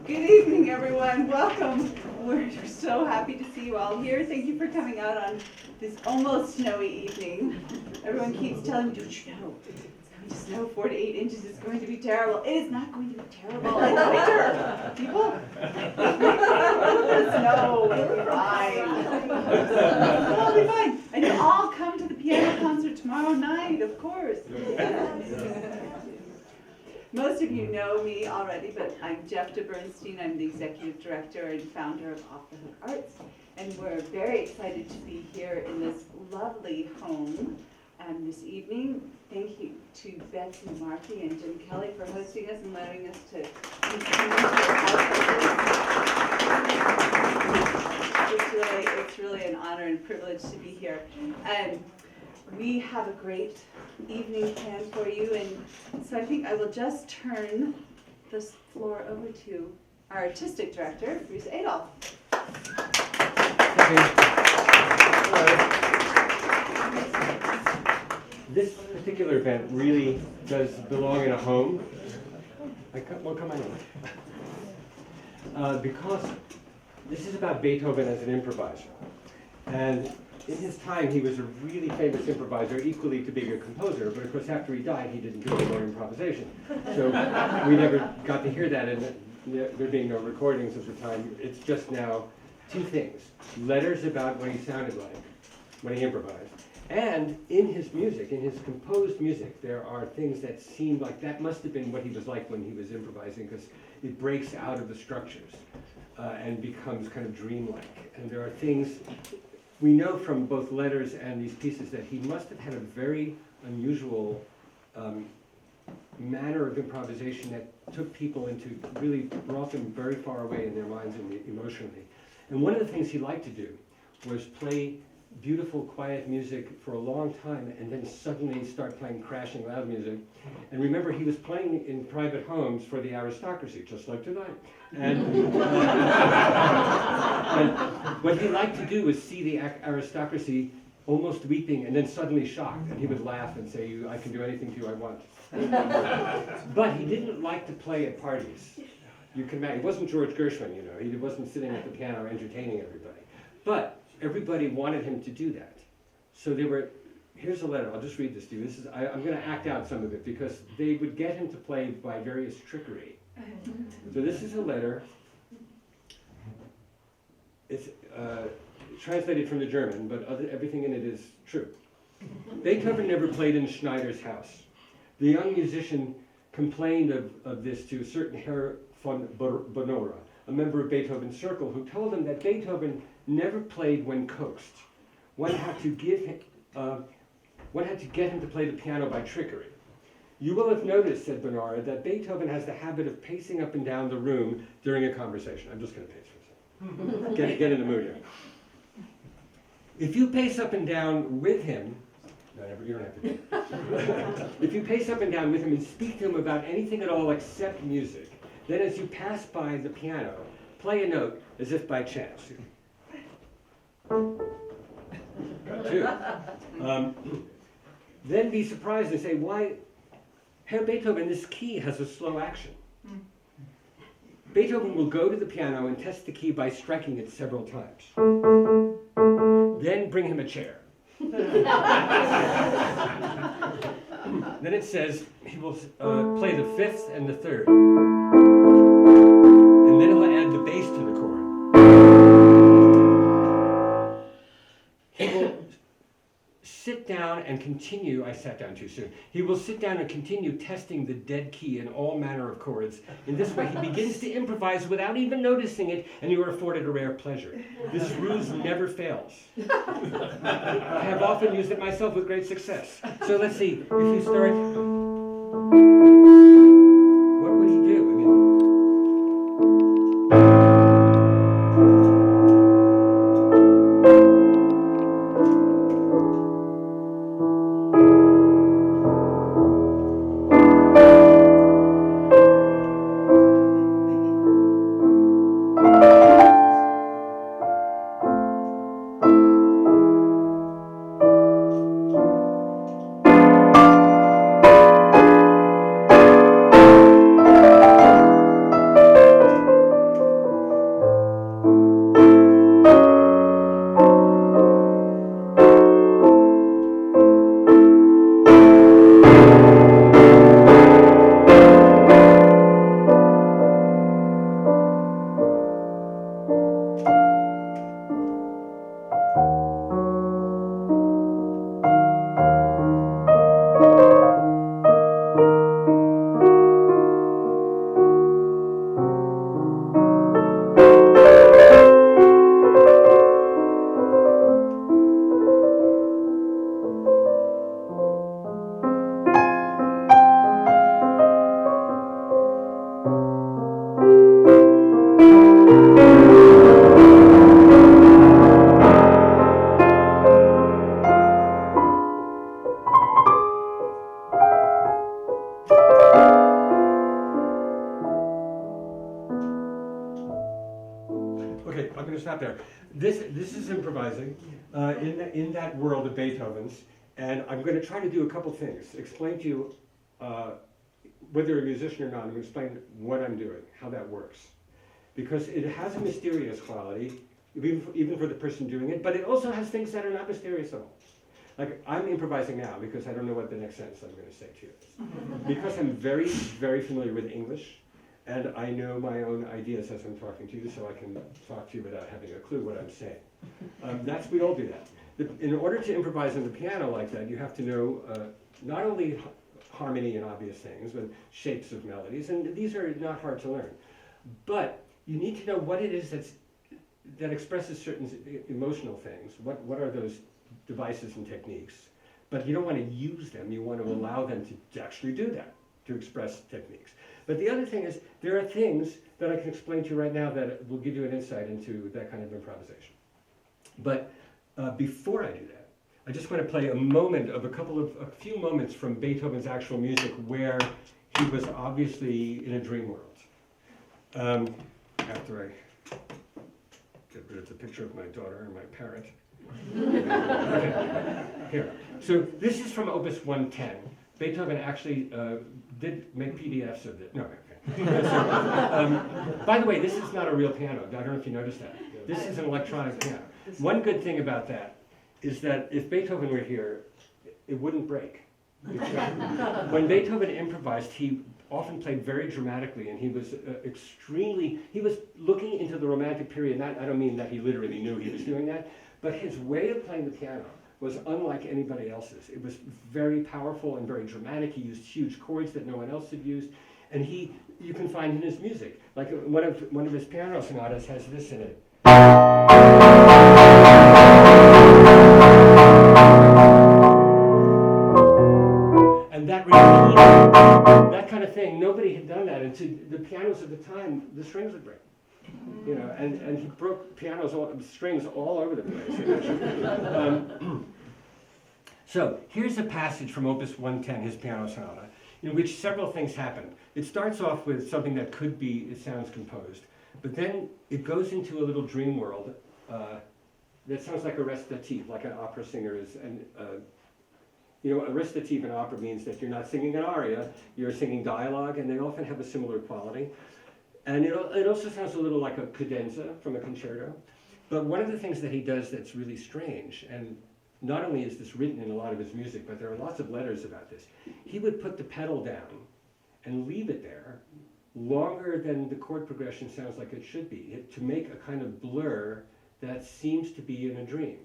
Good evening, everyone. Welcome. We're so happy to see you all here. Thank you for coming out on this almost snowy evening. Everyone keeps telling me, don't you know, it's going to snow 4 to 8 inches. It's going to be terrible. It is not going to be terrible. It's winter. People, the snow will be fine. It'll be fine. And you'll all come to the piano concert tomorrow night, of course. Most of you know me already, but I'm Jeff Bernstein. I'm the executive director and founder of Off the Hook Arts, and we're very excited to be here in this lovely home this evening. Thank you to Betsy Markey and Jim Kelly for hosting us and letting us to come into your house. It's really an honor and privilege to be here. We have a great evening planned for you, and so I think I will just turn this floor over to our artistic director, Bruce Adolphe. This particular event really does belong in a home. Come on in. Because this is about Beethoven as an improviser. And in his time, he was a really famous improviser, equally to being a composer, but of course after he died, he didn't do any more improvisation. So we never got to hear that, and there being no recordings of the time. It's just now two things: letters about what he sounded like when he improvised, and in his music, in his composed music, there are things that seem like that must have been what he was like when he was improvising, because it breaks out of the structures and becomes kind of dreamlike. And there are things we know from both letters and these pieces that he must have had a very unusual manner of improvisation that took people into, really brought them very far away in their minds and emotionally. And one of the things he liked to do was play beautiful, quiet music for a long time and then suddenly start playing crashing loud music. And remember, he was playing in private homes for the aristocracy, just like tonight. And what he liked to do was see the aristocracy almost weeping and then suddenly shocked, and he would laugh and say, I can do anything to you I want. But he didn't like to play at parties. You can imagine, he wasn't George Gershwin, you know, he wasn't sitting at the piano entertaining everybody. But everybody wanted him to do that. So here's a letter, I'll just read this to you. I'm going to act out some of it because they would get him to play by various trickery. So this is a letter. It's translated from the German, but everything in it is true. Beethoven never played in Schneider's house. The young musician complained of this to a certain Herr von Bonora, a member of Beethoven's circle, who told him that Beethoven never played when coaxed. One had to get him to play the piano by trickery. You will have noticed, said Bonora, that Beethoven has the habit of pacing up and down the room during a conversation. I'm just going to pace for a second. Get in the mood here. If you pace up and down with him, you don't have to do it. If you pace up and down with him and speak to him about anything at all except music, then as you pass by the piano, play a note as if by chance. Got two. Then be surprised and say, why, Herr Beethoven, this key has a slow action. Beethoven will go to the piano and test the key by striking it several times. Then bring him a chair. Then it says he will play the fifth and the third. And then he'll add the bass to the chord. He will sit down and continue, I sat down too soon. He will sit down and continue testing the dead key in all manner of chords. In this way, he begins to improvise without even noticing it, and you are afforded a rare pleasure. This ruse never fails. I have often used it myself with great success. So let's see, if you start, what would he do? stop there. This is improvising in that world of Beethoven's, and I'm going to try to do a couple things. Explain to you, whether you're a musician or not, I'm going to explain what I'm doing, how that works. Because it has a mysterious quality, even for the person doing it, but it also has things that are not mysterious at all. Like, I'm improvising now because I don't know what the next sentence I'm going to say to you is. Because I'm very, very familiar with English, and I know my own ideas as I'm talking to you, so I can talk to you without having a clue what I'm saying. We all do that. In order to improvise on the piano like that, you have to know not only harmony and obvious things, but shapes of melodies, and these are not hard to learn. But you need to know what it is that expresses certain emotional things. What are those devices and techniques? But you don't want to use them, you want to allow them to actually do that, to express techniques. But the other thing is, there are things that I can explain to you right now that will give you an insight into that kind of improvisation. But before I do that, I just want to play a few moments from Beethoven's actual music where he was obviously in a dream world. After I get rid of the picture of my daughter and my parrot. Okay. Here. So this is from Opus 110. Beethoven actually did make PDFs of it. No, okay. So, by the way, this is not a real piano. I don't know if you noticed that. This is an electronic piano. One good thing about that is that if Beethoven were here, it wouldn't break. When Beethoven improvised, he often played very dramatically, and he was he was looking into the Romantic period. I don't mean that he literally knew he was doing that, but his way of playing the piano was unlike anybody else's. It was very powerful and very dramatic. He used huge chords that no one else had used, and you can find in his music. Like one of his piano sonatas has this in it. And that repeated, that kind of thing, nobody had done that. And to the pianos of the time, the strings would break. You know, and he broke strings all over the place. So here's a passage from Opus 110, his piano sonata, in which several things happen. It starts off with something that could be, it sounds composed, but then it goes into a little dream world that sounds like a recitative, like an opera singer is. And a recitative in opera means that you're not singing an aria, you're singing dialogue, and they often have a similar quality. And it also sounds a little like a cadenza from a concerto. But one of the things that he does that's really strange, and not only is this written in a lot of his music, but there are lots of letters about this, he would put the pedal down and leave it there longer than the chord progression sounds like it should be, to make a kind of blur that seems to be in a dream.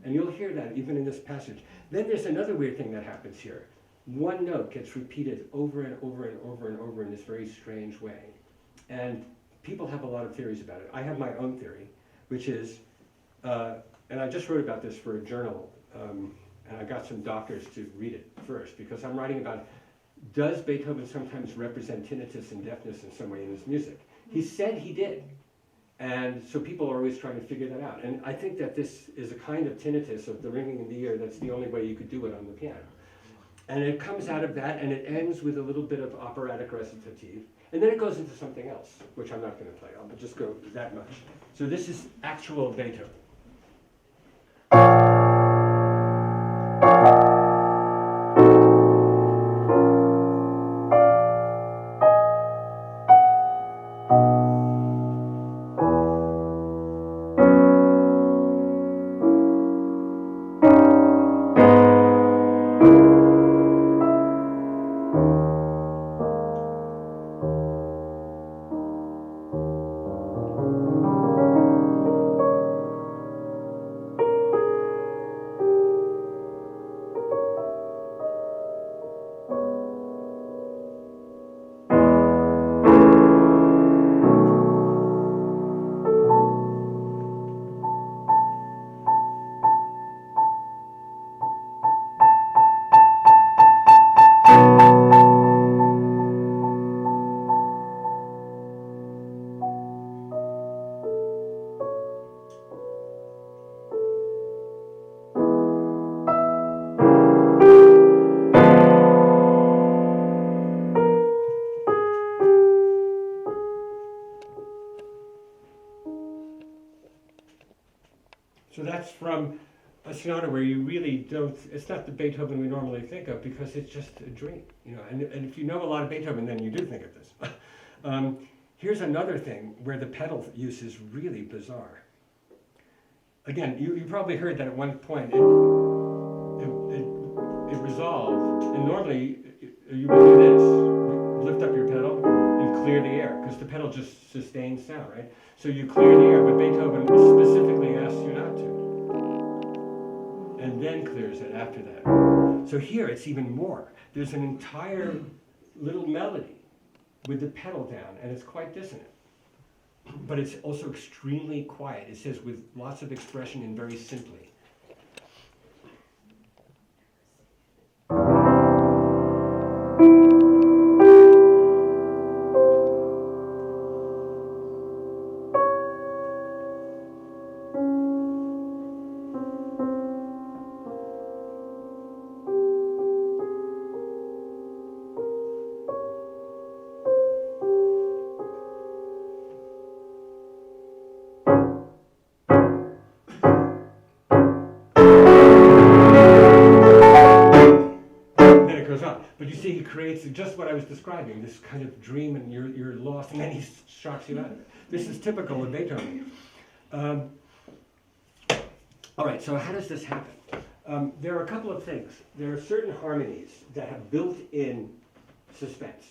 And you'll hear that even in this passage. Then there's another weird thing that happens here. One note gets repeated over and over and over and over in this very strange way. And people have a lot of theories about it. I have my own theory, which is, and I just wrote about this for a journal, and I got some doctors to read it first, because I'm writing about, does Beethoven sometimes represent tinnitus and deafness in some way in his music? He said he did. And so people are always trying to figure that out. And I think that this is a kind of tinnitus of the ringing in the ear. That's the only way you could do it on the piano. And it comes out of that, and it ends with a little bit of operatic recitative. And then it goes into something else, which I'm not going to play. I'll just go that much. So this is actual Beethoven. that's from a sonata where you really don't, it's not the Beethoven we normally think of because it's just a dream, you know, and if you know a lot of Beethoven, then you do think of this. Here's another thing where the pedal use is really bizarre. Again, you probably heard that at one point it resolved, and normally you would do this, lift up your pedal and clear the air, because the pedal just sustains sound, right? So you clear the air, but Beethoven specifically asks you not to, and then clears it after that. So here it's even more. There's an entire little melody with the pedal down, and it's quite dissonant. But it's also extremely quiet. It says with lots of expression and very simply. But you see, he creates just what I was describing, this kind of dream, and you're lost, and then he shocks you out of it. This is typical of Beethoven. All right, so how does this happen? There are a couple of things. There are certain harmonies that have built-in suspense.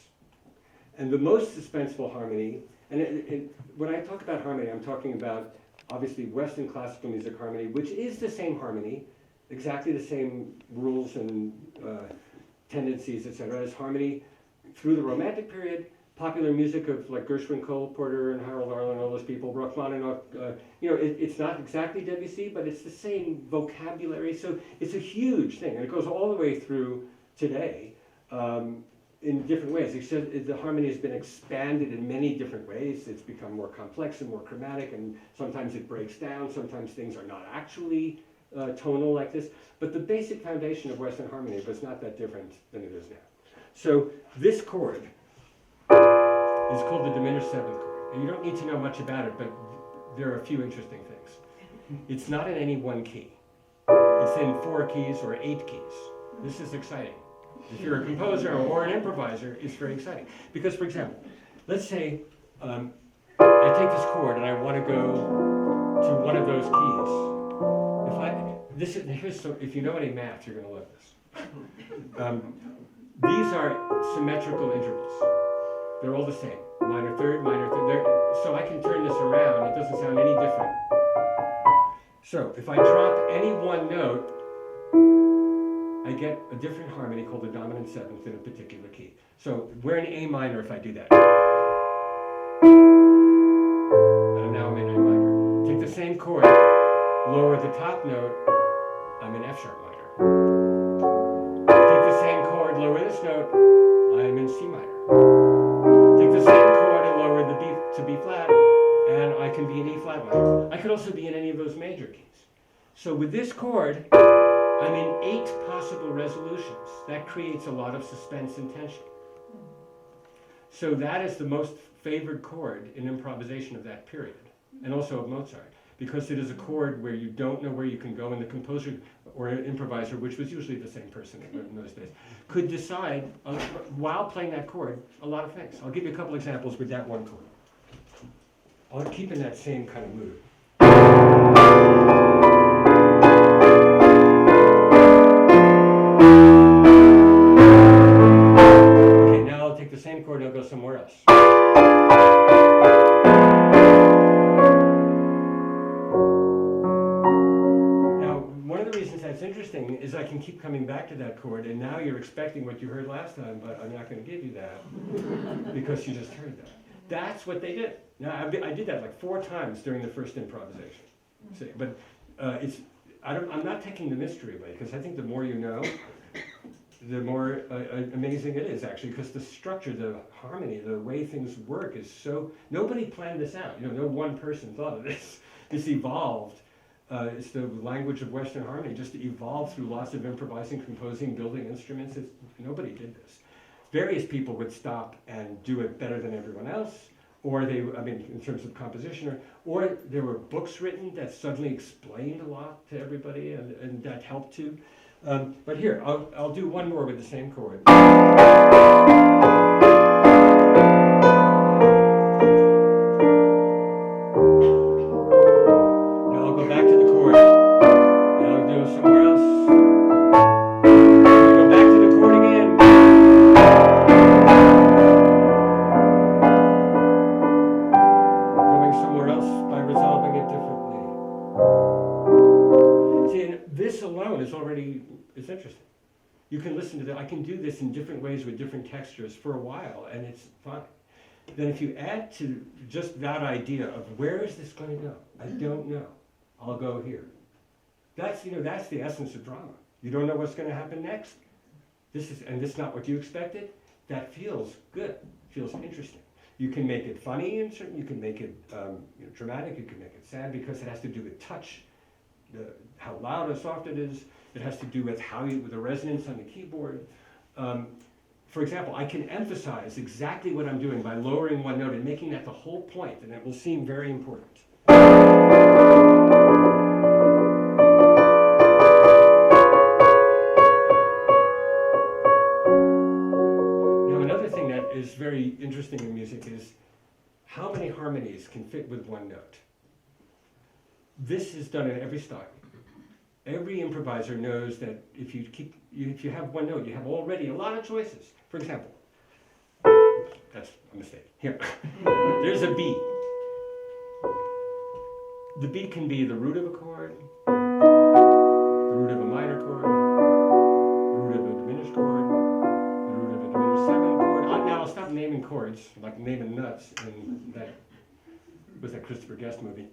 And the most suspenseful harmony, and when I talk about harmony, I'm talking about, obviously, Western classical music harmony, which is the same harmony, exactly the same rules and tendencies, etc., as harmony through the Romantic period, popular music of like Gershwin, Cole Porter, and Harold Arlen, all those people, Rachmaninoff. It's not exactly Debussy, but it's the same vocabulary. So it's a huge thing, and it goes all the way through today in different ways. Except the harmony has been expanded in many different ways. It's become more complex and more chromatic, and sometimes it breaks down. Sometimes things are not actually tonal like this, but the basic foundation of Western harmony was not that different than it is now. So this chord is called the diminished seventh chord. And you don't need to know much about it, but there are a few interesting things. It's not in any one key. It's in 4 keys or 8 keys. This is exciting. If you're a composer or an improviser, it's very exciting. Because, for example, let's say I take this chord and I want to go to one of those keys. If you know any math, you're going to love this. These are symmetrical intervals. They're all the same. Minor third, minor third. So I can turn this around. It doesn't sound any different. So if I drop any one note, I get a different harmony called the dominant seventh in a particular key. So we're in A minor if I do that. And now I'm in A minor. Take the same chord, lower the top note, I'm in F sharp minor. Take the same chord, lower this note, I'm in C minor. Take the same chord and lower the B to B flat, and I can be in E flat minor. I could also be in any of those major keys. So with this chord, I'm in 8 possible resolutions. That creates a lot of suspense and tension. So that is the most favored chord in improvisation of that period, and also of Mozart, because it is a chord where you don't know where you can go, and the composer or an improviser, which was usually the same person in those days, could decide, while playing that chord, a lot of things. I'll give you a couple examples with that one chord. I'll keep in that same kind of mood. Okay, now I'll take the same chord and I'll go somewhere else. That's interesting is I can keep coming back to that chord, and now you're expecting what you heard last time, but I'm not going to give you that because you just heard that. That's what they did. Now I did that like 4 times during the first improvisation. See, but I'm not taking the mystery away, because I think the more you know, the more amazing it is actually, because the structure, the harmony, the way things work is so. Nobody planned this out. No one person thought of this. This evolved. It's the language of Western harmony, just evolved through lots of improvising, composing, building instruments. Nobody did this. Various people would stop and do it better than everyone else, or in terms of composition, or there were books written that suddenly explained a lot to everybody, and that helped too. But here, I'll do one more with the same chord. Now I'll go back to the chord, and I'll do it somewhere else. Go back to the chord again. Going somewhere else by resolving it differently. See, and this alone is interesting. You can listen to that. I can do this in different ways with different textures for a while, and it's fun. Then if you add to just that idea of where is this going to go? I don't know. I'll go here. That's the essence of drama. You don't know what's going to happen next. This is not what you expected. That feels good. Feels interesting. You can make it funny, and you can make it dramatic. You can make it sad because it has to do with touch, how loud or soft it is. It has to do with with the resonance on the keyboard. For example, I can emphasize exactly what I'm doing by lowering one note and making that the whole point, and it will seem very important. Now, another thing that is very interesting in music is how many harmonies can fit with one note. This is done in every style. Every improviser knows that if you have one note, you have already a lot of choices. For example, that's a mistake. Here, there's a B. The B can be the root of a chord, the root of a minor chord, the root of a diminished chord, the root of a diminished seventh chord. Now I'll stop naming chords, like naming nuts in that Christopher Guest movie.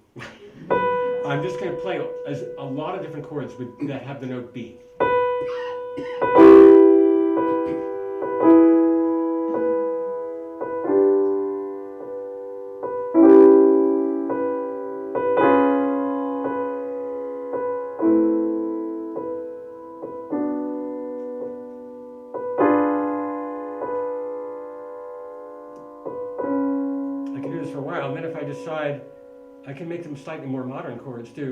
I'm just going to play a lot of different chords that have the note B. I can do this for a while, and then if I decide, I can make them slightly more modern chords too. And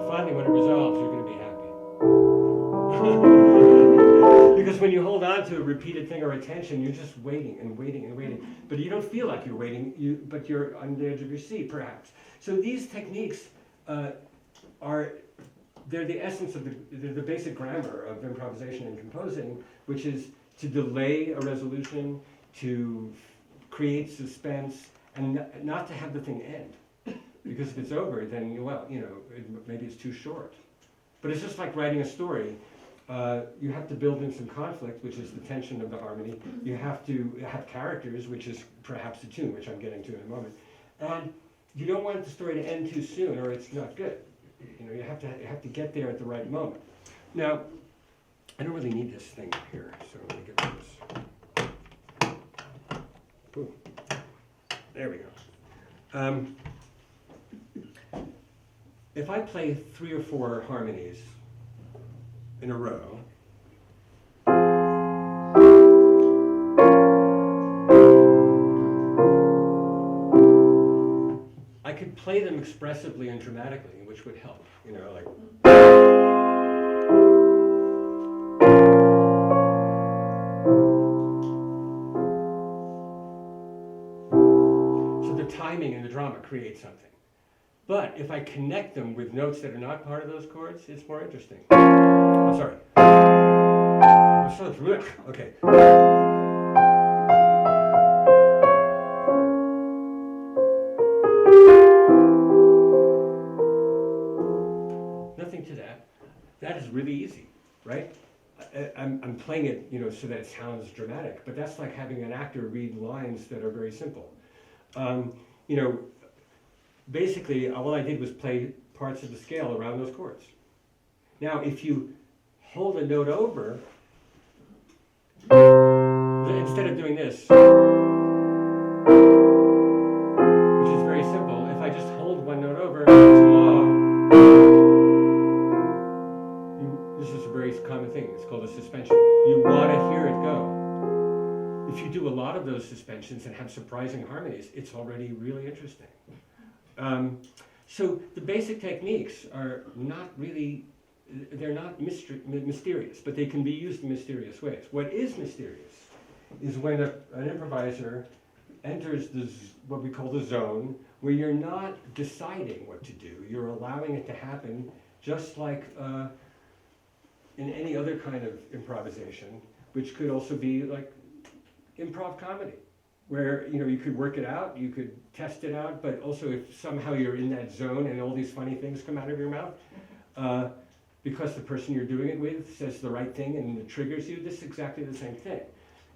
finally, when it resolves, you're going to be happy. Because when you hold on to a repeated thing or a tension, you're just waiting and waiting and waiting. But you don't feel like you're waiting, but you're on the edge of your seat, perhaps. So these techniques they're the essence of they're the basic grammar of improvisation and composing, which is to delay a resolution, to create suspense, and not to have the thing end. Because if it's over, then, maybe it's too short. But it's just like writing a story. You have to build in some conflict, which is the tension of the harmony. You have to have characters, which is perhaps the tune, which I'm getting to in a moment. And you don't want the story to end too soon, or it's not good. You have to get there at the right moment. Now, I don't really need this thing here, so let me get this. Ooh. There we go. If I play 3 or 4 harmonies in a row, I could play them expressively and dramatically, which would help, like. So the timing and the drama create something. But if I connect them with notes that are not part of those chords, it's more interesting. I'm sorry. Okay. Nothing to that. That is really easy, right? I'm playing it, so that it sounds dramatic, but that's like having an actor read lines that are very simple. Basically, all I did was play parts of the scale around those chords. Now, if you hold a note over, instead of doing this, which is very simple, if I just hold one note over, it's long. This is a very lot of those suspensions and have surprising harmonies, it's already really interesting. So the basic techniques are not really, they're not mysterious, but they can be used in mysterious ways. What is mysterious is when an improviser enters what we call the zone, where you're not deciding what to do, you're allowing it to happen, just like in any other kind of improvisation, which could also be like improv comedy, where you could work it out, you could test it out, but also if somehow you're in that zone and all these funny things come out of your mouth, because the person you're doing it with says the right thing and it triggers you, this is exactly the same thing.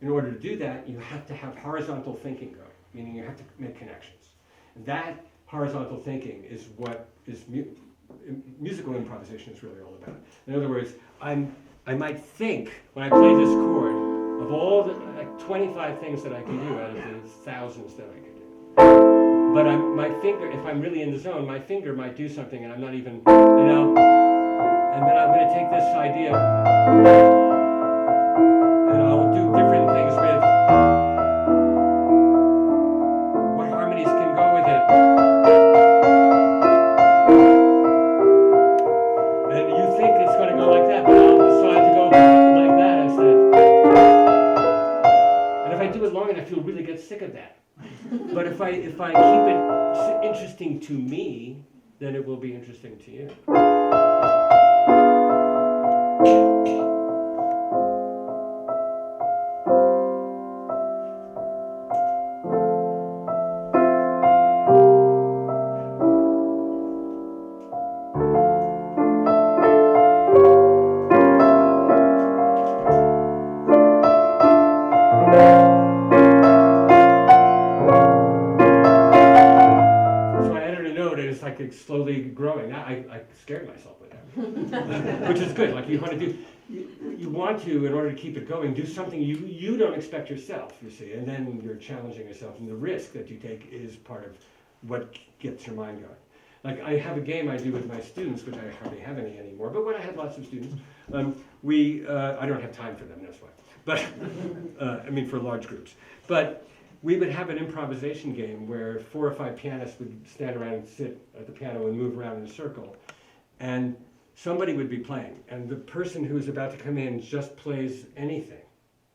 In order to do that, you have to have horizontal thinking going, meaning you have to make connections. That horizontal thinking is what musical improvisation is really all about. In other words, I might think when I play this chord of all the 25 things that I can do out of the thousands that I can do. But my finger, if I'm really in the zone, my finger might do something and I'm not even, and then I'm going to take this idea and I'll do different things with what harmonies can go with it. And you think it's going to go like that, but I'll decide to go like that instead. And if I do it long enough, you'll really get sick of that. But if I keep it interesting to me, then it will be interesting to you. Slowly growing. I scared myself with that, which is good. Like you want to, in order to keep it going, do something you don't expect yourself, you see, and then you're challenging yourself, and the risk that you take is part of what gets your mind going. Like I have a game I do with my students, which I hardly have any anymore, but when I had lots of students, I don't have time for them, that's why. But, I mean for large groups. But we would have an improvisation game where 4 or 5 pianists would stand around and sit at the piano and move around in a circle. And somebody would be playing. And the person who's about to come in just plays anything.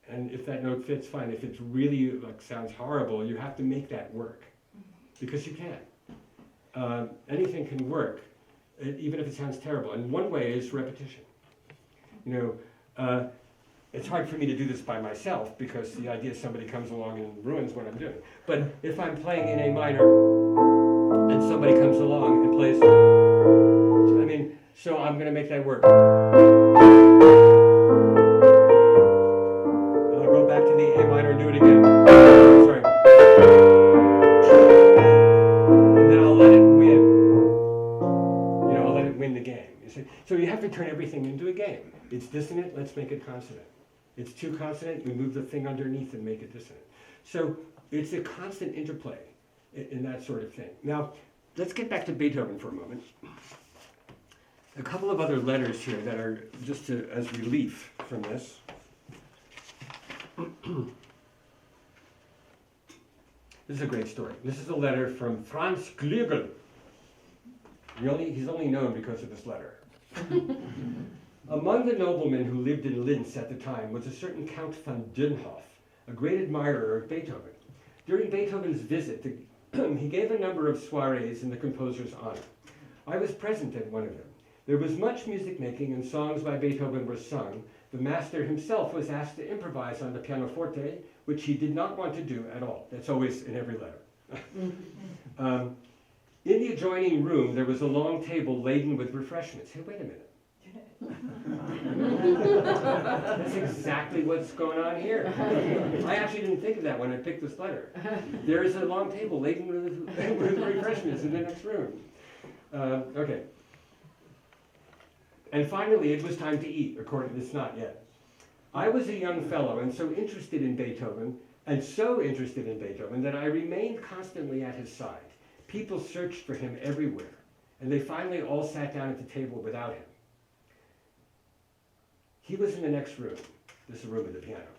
And if that note fits, fine. If it's really sounds horrible, you have to make that work. Because you can. Anything can work, even if it sounds terrible. And one way is repetition. It's hard for me to do this by myself because the idea is somebody comes along and ruins what I'm doing. But if I'm playing in A minor and somebody comes along and plays, so I'm going to make that work. And I'll go back to the A minor and do it again. Sorry. And then I'll let it win. I'll let it win the game. You see? So you have to turn everything into a game. It's dissonant, let's make it consonant. It's too consonant, we move the thing underneath and make it dissonant. So it's a constant interplay in that sort of thing. Now, let's get back to Beethoven for a moment. A couple of other letters here that are just as relief from this. This is a great story. This is a letter from Franz Glügel. He's only known because of this letter. Among the noblemen who lived in Linz at the time was a certain Count von Dönhoff, a great admirer of Beethoven. During Beethoven's visit, he gave a number of soirees in the composer's honor. I was present at one of them. There was much music making and songs by Beethoven were sung. The master himself was asked to improvise on the pianoforte, which he did not want to do at all. That's always in every letter. In the adjoining room, there was a long table laden with refreshments. Hey, wait a minute. That's exactly what's going on here. I actually didn't think of that when I picked this letter. There's a long table laden with refreshments in the next room. Okay. And finally, it was time to eat, according to this, not yet. I was a young fellow and so interested in Beethoven, that I remained constantly at his side. People searched for him everywhere, and they finally all sat down at the table without him. He was in the next room, this room with the piano,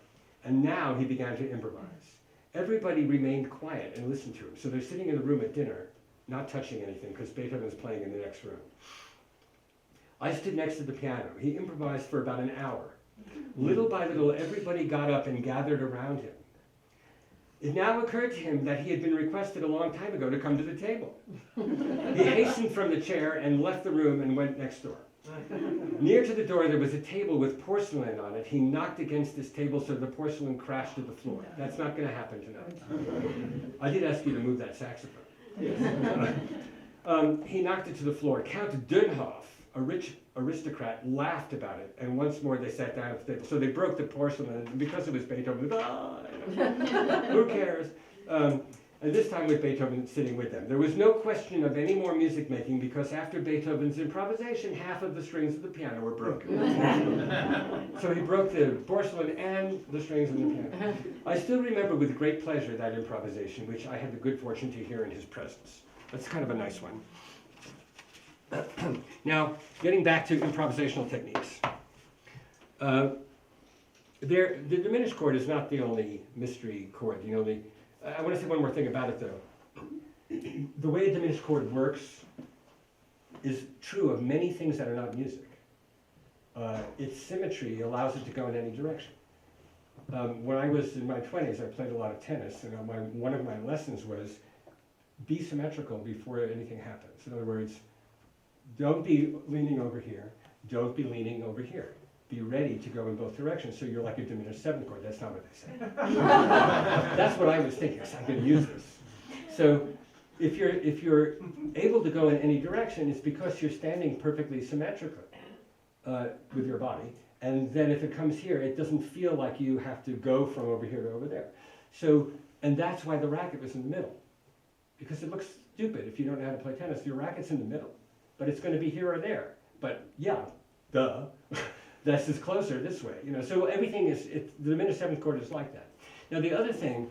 and now he began to improvise. everybody remained quiet and listened to him. So they're sitting in the room at dinner, not touching anything, because Beethoven's playing in the next room. I stood next to the piano. He improvised for about an hour. Little by little, everybody got up and gathered around him. It now occurred to him that he had been requested a long time ago to come to the table. He hastened from the chair and left the room and went next door. Near to the door, there was a table with porcelain on it. He knocked against this table so the porcelain crashed to the floor. That's not going to happen tonight. I did ask you to move that saxophone. He knocked it to the floor. Count Dönhoff, a rich aristocrat, laughed about it, and once more they sat down at the table. So they broke the porcelain, and because it was Beethoven, who cares? And this time with Beethoven sitting with them. There was no question of any more music making, because after Beethoven's improvisation, half of the strings of the piano were broken. So he broke the porcelain and the strings of the piano. I still remember with great pleasure that improvisation, which I had the good fortune to hear in his presence. That's kind of a nice one. Now, getting back to improvisational techniques. The diminished chord is not the only mystery chord, the only... I want to say one more thing about it, though. The way a diminished chord works is true of many things that are not music. Its symmetry allows it to go in any direction. When I was in my 20s, I played a lot of tennis, and one of my lessons was be symmetrical before anything happens. In other words, don't be leaning over here, don't be leaning over here. Be ready to go in both directions, so you're like a diminished seventh chord. That's not what they say. That's what I was thinking, so I'm going to use this. So if you're able to go in any direction, it's because you're standing perfectly symmetrically with your body. And then if it comes here, it doesn't feel like you have to go from over here to over there. So, and that's why the racket was in the middle. Because it looks stupid if you don't know how to play tennis. Your racket's in the middle, but it's going to be here or there. But yeah, duh. This is closer this way, So everything is, the diminished seventh chord is like that. Now the other thing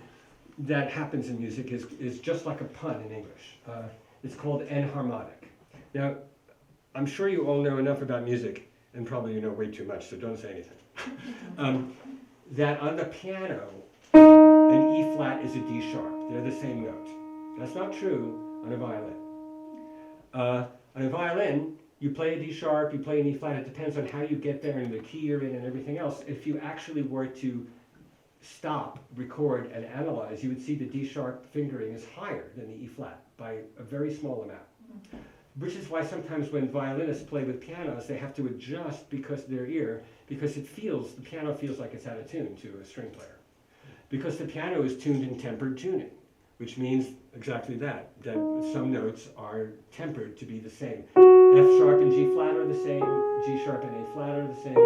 that happens in music is just like a pun in English. It's called enharmonic. Now, I'm sure you all know enough about music, and probably you know way too much, so don't say anything. That on the piano, an E flat is a D sharp. They're the same note. That's not true on a violin. On a violin, you play a D sharp, you play an E flat, it depends on how you get there and the key you're in and everything else. If you actually were to stop, record, and analyze, you would see the D sharp fingering is higher than the E flat by a very small amount. Which is why sometimes when violinists play with pianos, they have to adjust because their ear, because the piano feels like it's out of tune to a string player. Because the piano is tuned in tempered tuning, which means exactly that some notes are tempered to be the same. F sharp and G flat are the same, G sharp and A flat are the same.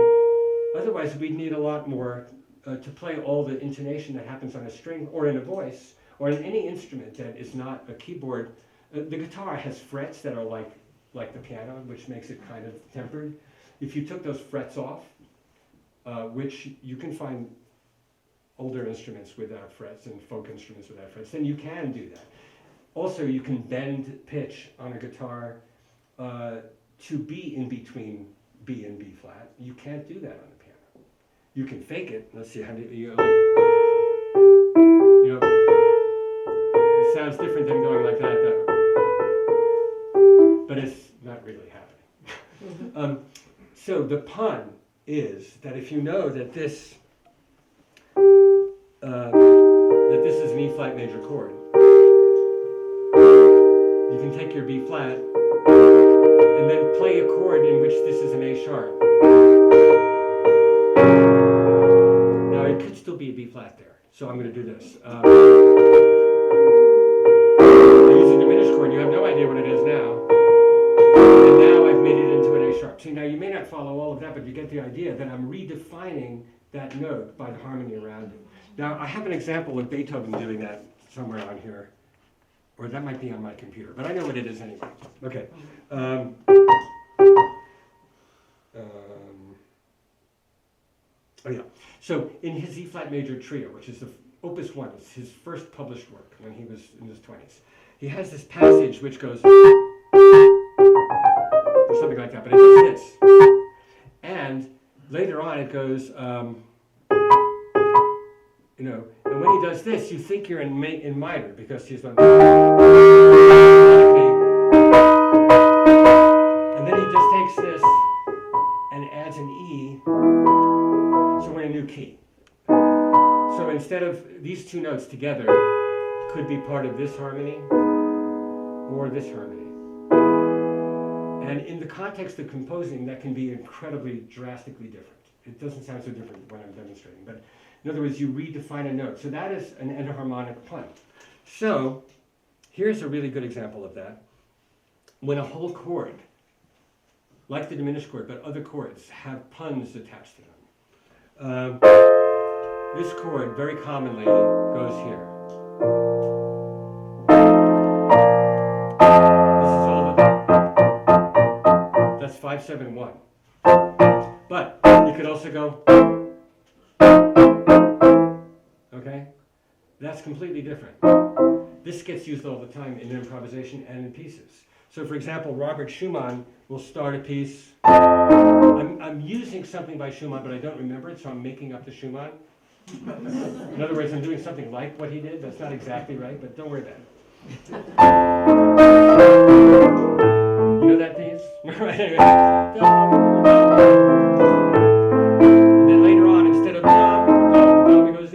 Otherwise, we'd need a lot more to play all the intonation that happens on a string or in a voice or in any instrument that is not a keyboard. The guitar has frets that are like the piano, which makes it kind of tempered. If you took those frets off, which you can find older instruments without frets and folk instruments without frets, then you can do that. Also, you can bend pitch on a guitar to be in between B and B flat. You can't do that on the piano. You can fake it. Let's see, how do you it sounds different than going like that, but it's not really happening. So the pun is that if you know that this is an E flat major chord, you can take your B flat and then play a chord in which this is an A sharp. Now it could still be a B flat there, so I'm going to do this. I use a diminished chord. You have no idea what it is now. And now I've made it into an A sharp. See, now you may not follow all of that, but you get the idea that I'm redefining that note by the harmony around it. Now, I have an example of Beethoven doing that somewhere on here. Or that might be on my computer, but I know what it is anyway. Okay. Oh yeah. So in his E flat major trio, which is the Opus 1, it's his first published work when he was in his 20s, he has this passage which goes, or something like that, but it does this. And later on it goes, And when he does this, you think you're in minor because he's on. And then he just takes this and adds an E, so we're in a new key. So instead of these two notes together, could be part of this harmony or this harmony. And in the context of composing, that can be incredibly drastically different. It doesn't sound so different when I'm demonstrating, but in other words, you redefine a note. So that is an enharmonic pun. So here's a really good example of that. When a whole chord, like the diminished chord, but other chords, have puns attached to them. This chord very commonly goes here. This is all the, that's 5-7-1. But you could also go, okay? That's completely different. This gets used all the time in improvisation and in pieces. So for example, Robert Schumann will start a piece. I'm using something by Schumann, but I don't remember it, so I'm making up the Schumann. In other words, I'm doing something like what he did. That's not exactly right, but don't worry about it. You know that piece? Right, anyway. And then later on, instead of dum, it goes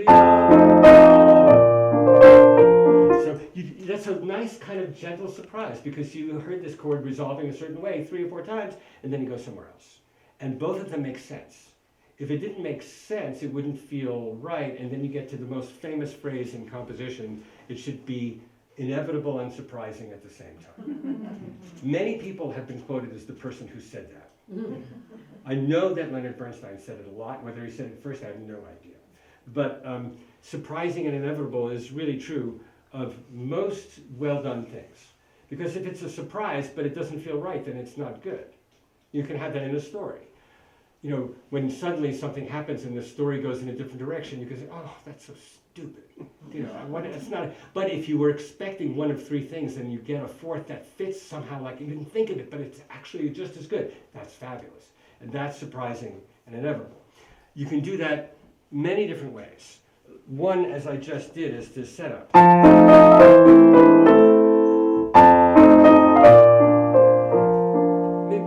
so that's a nice kind of gentle surprise because you heard this chord resolving a certain way 3 or 4 times, and then you go somewhere else. And both of them make sense. If it didn't make sense, it wouldn't feel right, and then you get to the most famous phrase in composition, it should be inevitable and surprising at the same time. Many people have been quoted as the person who said that. I know that Leonard Bernstein said it a lot. Whether he said it first, I have no idea. But surprising and inevitable is really true of most well-done things. Because if it's a surprise, but it doesn't feel right, then it's not good. You can have that in a story. You know, when suddenly something happens and the story goes in a different direction, you can say, oh, that's so stupid. You know, it's not. But if you were expecting one of 3 things and you get a 4th that fits somehow, like you didn't think of it, but it's actually just as good, that's fabulous. And that's surprising and inevitable. You can do that many different ways. One, as I just did, is this setup.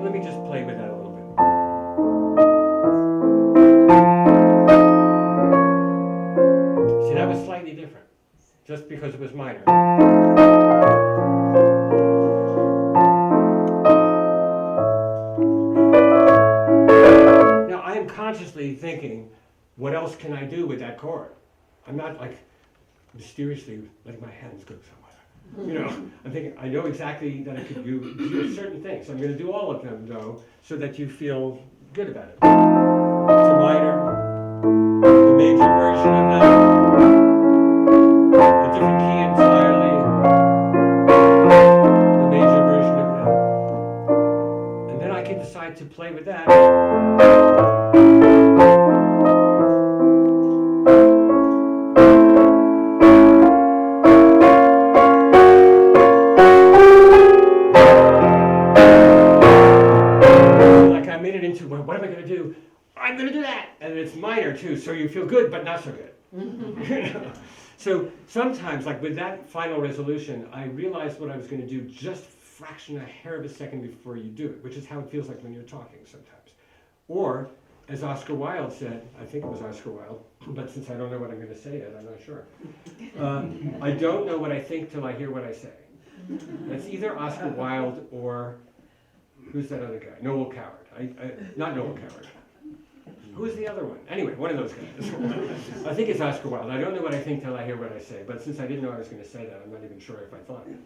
Let me just play with that a little bit. See, that was slightly different, just because it was minor. Now, I am consciously thinking, what else can I do with that chord? I'm not like mysteriously letting my hands go somewhere. You know, I'm thinking, I know exactly that I could do certain things. I'm going to do all of them, though, so that you feel good about it. It's a minor, the major version of that, a different key entirely, the major version of that. And then I can decide to play with that. What am I going to do? I'm going to do that. And it's minor too, so you feel good, but not so good. You know? So sometimes, like with that final resolution, I realized what I was going to do just a hair of a second before you do it, which is how it feels like when you're talking sometimes. Or, as Oscar Wilde said, I think it was Oscar Wilde, but since I don't know what I'm going to say yet, I'm not sure. I don't know what I think till I hear what I say. That's either Oscar Wilde or, who's that other guy? Noel Coward. Not Noel Coward. Who's the other one? Anyway, one of those guys. I think it's Oscar Wilde. I don't know what I think till I hear what I say, but since I didn't know I was going to say that, I'm not even sure if I thought it.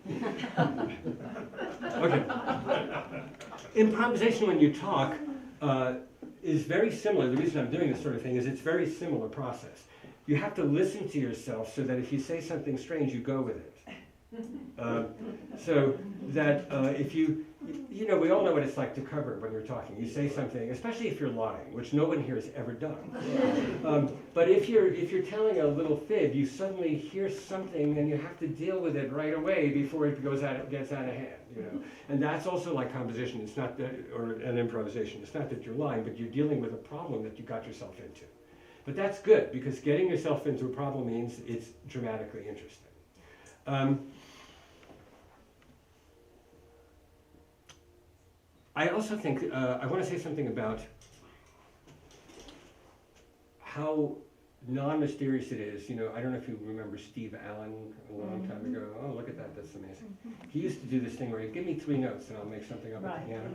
Okay. Improvisation when you talk is very similar. The reason I'm doing this sort of thing is it's a very similar process. You have to listen to yourself so that if you say something strange, you go with it. So that if you know, we all know what it's like to cover when you're talking. You say something, especially if you're lying, which no one here has ever done. But if you're telling a little fib, you suddenly hear something and you have to deal with it right away before it gets out of hand. You know, and that's also like composition. It's not that, or an improvisation. It's not that you're lying, but you're dealing with a problem that you got yourself into. But that's good, because getting yourself into a problem means it's dramatically interesting. I also think, I want to say something about how non-mysterious it is. You know, I don't know if you remember Steve Allen a long time ago. Oh, look at that, that's amazing. He used to do this thing where he'd give me 3 notes and I'll make something up at the piano.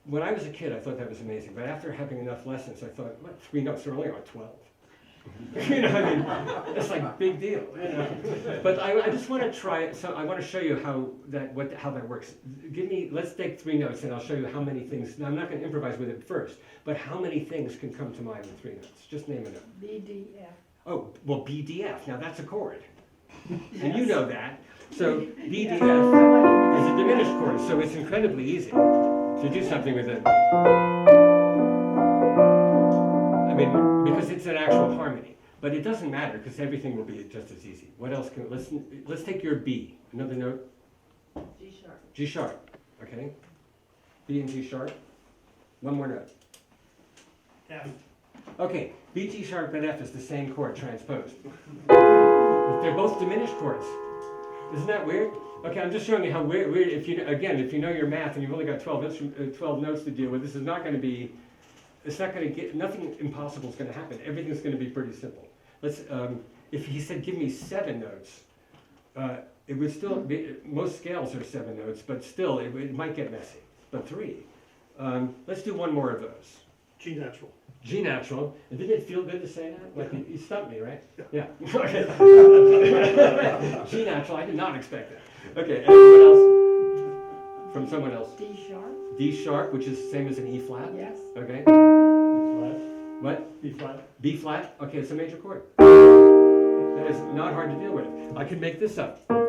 When I was a kid, I thought that was amazing, but after having enough lessons, I thought, what, 3 notes are only on 12. You know, I mean, it's like a big deal. You know? But I just want to try it. So I want to show you how that works. Let's take 3 notes, and I'll show you how many things. Now, I'm not going to improvise with it first, but how many things can come to mind with 3 notes? Just name a note. B, D, F. Oh, well, B, D, F. Now that's a chord, and you know that. So B, D, F is a diminished chord, so it's incredibly easy to do something with it. I mean, because it's an actual harmony, but it doesn't matter because everything will be just as easy. What else can, let's take your B, another note. G sharp. G sharp, okay. B and G sharp. One more note. F. Okay, B, G sharp and F is the same chord transposed. They're both diminished chords. Isn't that weird? Okay, I'm just showing you how weird, if you know your math and you've only got 12 notes to deal with, this is not going to be, nothing impossible is going to happen. Everything's going to be pretty simple. If he said, give me 7 notes, it would still be, most scales are 7 notes, but still, it might get messy. But 3. Let's do one more of those. G natural. G natural. And didn't it feel good to say that? Like you stumped me, right? Yeah. Okay. G natural. I did not expect that. Okay. Anyone else? From someone else. D sharp. D sharp, which is the same as an E flat. Yes. Okay. B flat. What? B flat. B flat. Okay, it's a major chord. That is not hard to deal with. I could make this up. You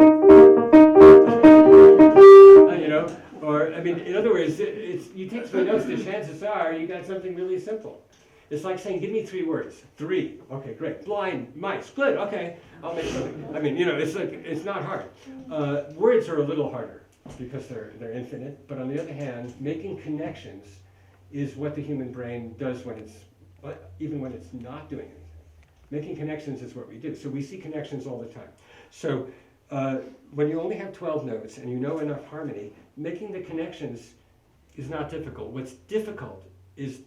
know. Or, I mean, in other words, you take 3 notes, the chances are you got something really simple. It's like saying, give me 3 words. 3, okay, great. Blind, mice, good, okay, I'll make something. I mean, you know, it's not hard. Words are a little harder because they're infinite, but on the other hand, making connections is what the human brain does even when it's not doing anything. Making connections is what we do. So we see connections all the time. So when you only have 12 notes and you know enough harmony, making the connections is not difficult. What's difficult is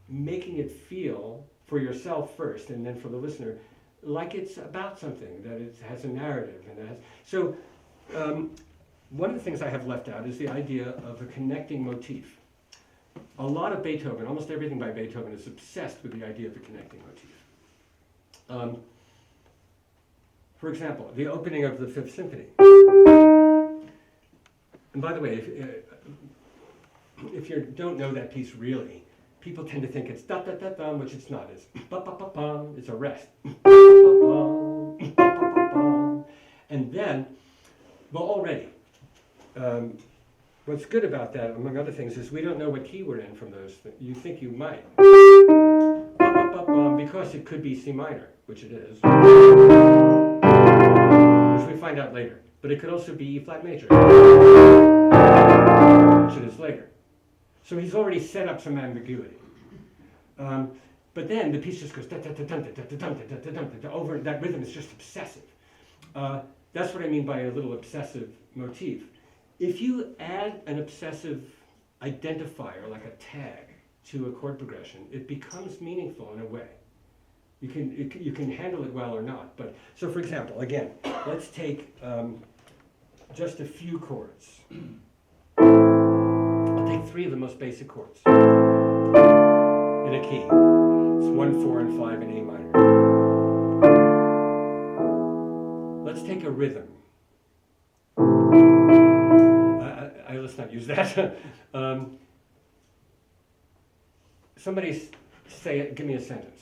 making it feel for yourself first and then for the listener like it's about something, that it has a narrative. So one of the things I have left out is the idea of a connecting motif. A lot of Beethoven, almost everything by Beethoven is obsessed with the idea of a connecting motif. For example, the opening of the 5th Symphony. And by the way, if you don't know that piece really, people tend to think it's da-da-da-dum, which it's not. It's ba-ba-ba-bum, it's a rest. And then, well, already, what's good about that, among other things, is we don't know what key we're in from those things. You think you might. Because it could be C minor, which it is. Which we find out later. But it could also be E flat major, which it is later. So he's already set up some ambiguity. But then the piece just goes over, that rhythm is just obsessive. That's what I mean by a little obsessive motif. If you add an obsessive identifier, like a tag, to a chord progression, it becomes meaningful in a way. You can handle it well or not. But so, for example, again, let's take just a few chords. I'll take 3 of the most basic chords in a key. It's 1, 4, and 5 in A minor. Let's take a rhythm. Let's not use that. Somebody say it. Give me a sentence.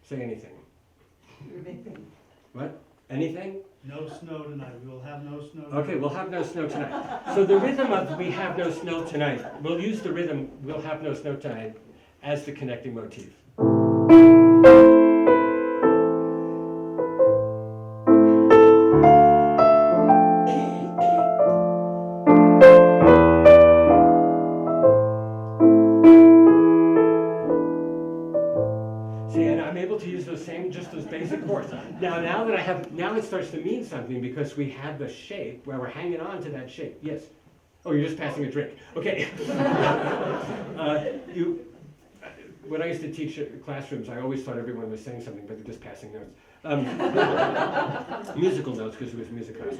Say anything. Anything. What? Anything? No snow tonight. We will have no snow. Okay, we'll have no snow tonight. So the rhythm of we have no snow tonight, we'll use the rhythm we'll have no snow tonight as the connecting motif. basic chords. Now it starts to mean something because we have the shape where we're hanging on to that shape. Yes. Oh, you're just passing a drink. Okay. When I used to teach classrooms, I always thought everyone was saying something, but they're just passing notes. Musical notes, because it was music class.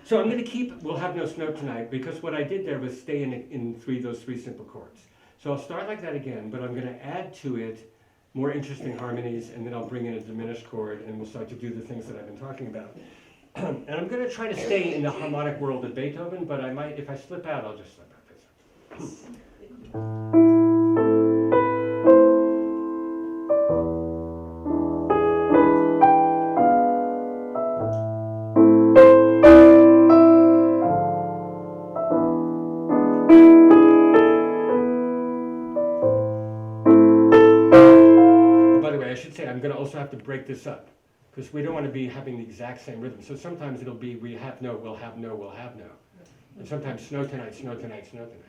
So I'm going to we'll have no note tonight, because what I did there was stay in those three simple chords. So I'll start like that again, but I'm going to add to it more interesting harmonies, and then I'll bring in a diminished chord, and we'll start to do the things that I've been talking about. And I'm going to try to stay in the harmonic world of Beethoven, but I might, if I slip out, I'll just slip out. I'm going to also have to break this up because we don't want to be having the exact same rhythm. So sometimes it'll be we have no, we'll have no, we'll have no. And sometimes snow tonight, snow tonight, snow tonight.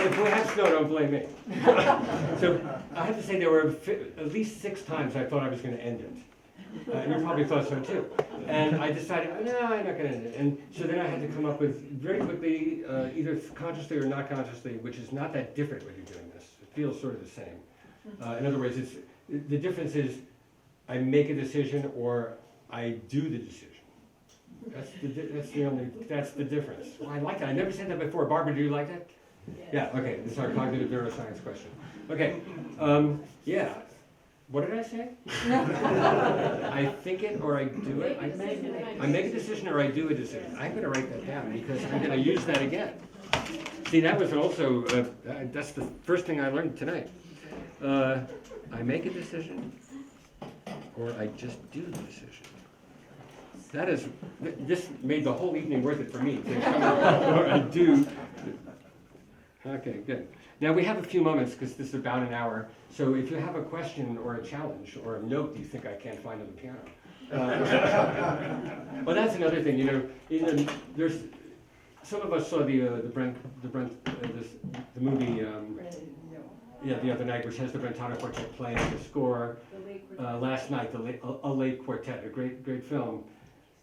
If we have snow, don't blame me. So I have to say there were at least 6 times I thought I was going to end it. And you probably thought so too. And I decided, no, I'm not going to end it. And so then I had to come up with very quickly, either consciously or not consciously, which is not that different when you're doing this. It feels sort of the same. In other words, the difference is I make a decision or I do the decision. That's the difference. Well, I like that. I never said that before. Barbara, do you like that? Yeah, okay, this is our cognitive neuroscience question. Okay, yeah. What did I say? I think it or I do it. I make a decision or I do a decision. I'm going to write that down because I'm going to use that again. See, that was also, that's the first thing I learned tonight. I make a decision or I just do the decision. That is, this made the whole evening worth it for me. Or I do. Okay, good. Now we have a few moments because this is about an hour. So if you have a question or a challenge or a note you think I can't find on the piano. Well, that's another thing. There's some of us saw the movie. The other night, which has the Brentano Quartet playing the score. Last night, a late quartet, a great film.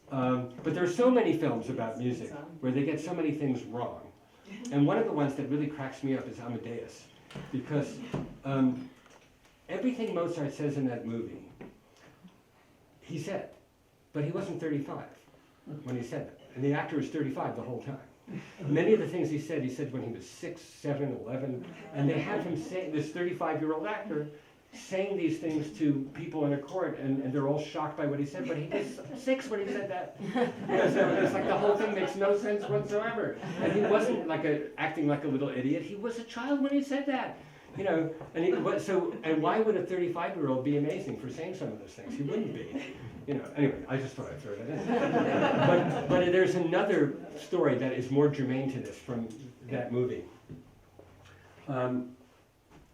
But there are so many films about music where they get so many things wrong. And one of the ones that really cracks me up is Amadeus, because everything Mozart says in that movie, he said, but he wasn't 35 when he said it. And the actor was 35 the whole time. Many of the things he said when he was 6, 7, 11, and they have him say, this 35-year-old actor, saying these things to people in a court, and they're all shocked by what he said, but he was 6 when he said that. So it's like the whole thing makes no sense whatsoever. And he wasn't acting like a little idiot. He was a child when he said that. And why would a 35-year-old be amazing for saying some of those things? He wouldn't be. Anyway, I just thought I'd throw that in. But there's another story that is more germane to this from that movie.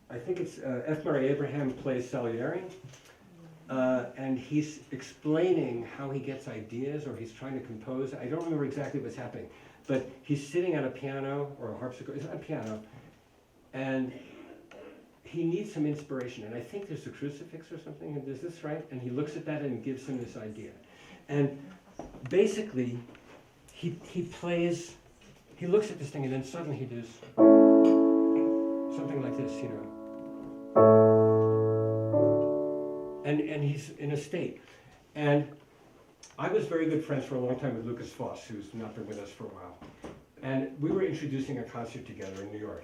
I think it's F. Murray Abraham plays Salieri, and he's explaining how he gets ideas, or he's trying to compose. I don't remember exactly what's happening, but he's sitting at a piano or a harpsichord. It's a piano, and he needs some inspiration. And I think there's a crucifix or something. And is this right? And he looks at that and gives him this idea. And basically, he plays. He looks at this thing, and then suddenly he does something like this, And he's in a state. And I was very good friends for a long time with Lucas Foss, who's not been with us for a while. And we were introducing a concert together in New York.